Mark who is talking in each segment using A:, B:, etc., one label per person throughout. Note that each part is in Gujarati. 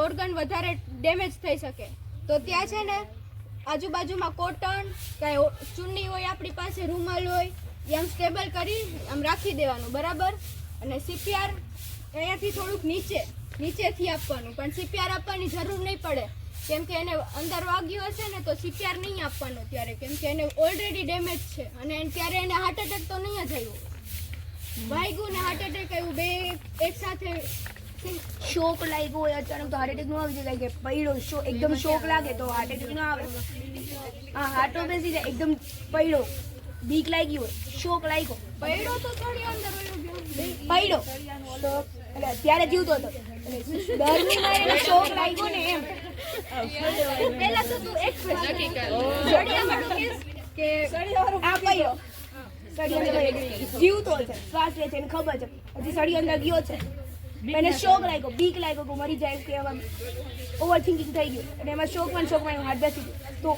A: ઓર્ગન વધારે ડેમેજ થઈ શકે. તો ત્યાં છે ને આજુબાજુમાં કોટન કાંઈ ચૂની હોય, આપણી પાસે રૂમાલ હોય, એ આમ સ્ટેબલ કરી આમ રાખી દેવાનું, બરાબર. અને CPR અહીંયાથી થોડુંક નીચેથી આપવાનું, પણ CPR આપવાની જરૂર નહીં પડે, કેમ કે એને અંદર વાગ્યું હશે ને તો CPR નહીં આપવાનો ત્યારે, કેમ કે એને ઓલરેડી ડેમેજ છે અને ત્યારે એને હાર્ટ એટેક તો નહીં જ આવ્યો. વાગ્યું ને હાર્ટ એટેક આવ્યું, બે એક સાથે
B: શોક લાગ્યો હોય અચાનક તો હાર્ટ એટેક નો આવી જાય, કે પડ્યો શો એકદમ શોક લાગે તો હાર્ટ એટેક ન આવે. હા, હાર્ટો બેસી જાય, એકદમ પડ્યો, બીક લાગી હોય, શોક લાગ્યો,
A: પડ્યો તો થોડી અંદર
B: પડ્યો તો એટલે ત્યારે જીવતો હતો, દર્દીમાં એને શોક લાગ્યો ને એમ.
A: પહેલા તો તું એક સળિયાવાળું કે
B: આ પડ્યો, સળી અંદર જીવતો છે, શ્વાસ લે છે, એને ખબર છે, હજી સળી અંદર ગયો છે, એને શોક લાગ્યો, બીક લાગ્યો કે મરી જાય, કે ઓવર થિંકિંગ થઈ ગયું અને એમાં શોકમાં હાથ બેસી ગયો. તો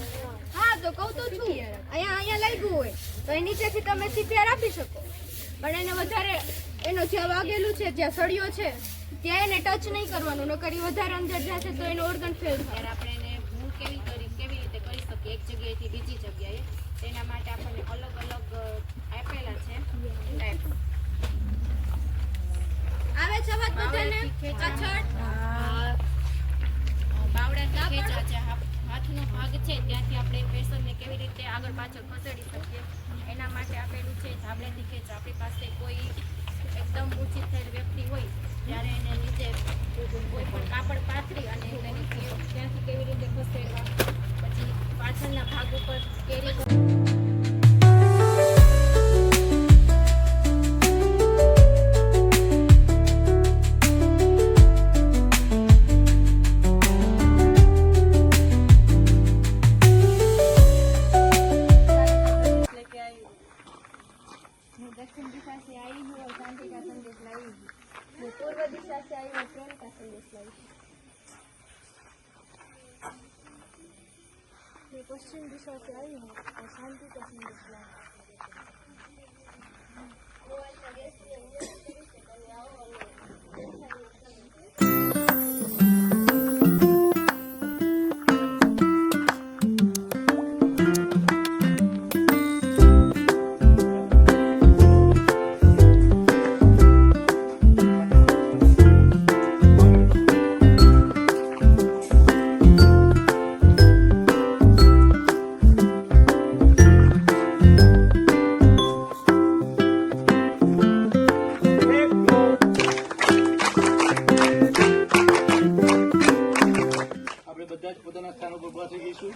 A: હા, તો કહું તો છું, અહીંયા લાગ્યું હોય તો એ નીચેથી તમે CPR આપી શકો, પણ એને વધારે એનો જ્યાં વાગેલું છે, જ્યાં સળિયો છે, ત્યાં એને ટચ નહીં કરવાનું, નકર વધારે અંદર જશે તો એનો ઓર્ગન ફેલ થાય.
C: આપણે એને મૂવ કેવી રીતે કરી શકીએ એક જગ્યાએથી બીજી જગ્યાએ, તેના માટે આપણને અલગ અલગ આપેલા છે ટાઈપ.
A: આવે છે વાત બધાને? પાછળ
C: બાવડાથી ખેંચા છે, હાથનો ભાગ છે ત્યાંથી આપણે પેશન્ટને કેવી રીતે આગળ પાછળ ખસેડી શકીએ એના માટે આપેલું છે. ધાબળેથી ખેંચ, આપણી પાસે કોઈ એકદમ ઊંચી થયેલ વ્યક્તિ હોય ત્યારે એને નીચે કોઈ પણ કાપડ પાથરી અને એને ત્યાંથી કેવી રીતે ખસેડવા, પછી પાછળના ભાગ ઉપર કેરી
A: दक्षिण दिशा से आई हूँ और शांति का संदेश लाई हूँ. मैं पूर्व दिशा से आई हूँ और प्रेम का संदेश लाई हूँ. मैं पश्चिम दिशा से आई हूँ और शांति का संदेश लाई हूँ.
D: બધા જ પોતાના સ્થાન ઉપર બસી જઈશું.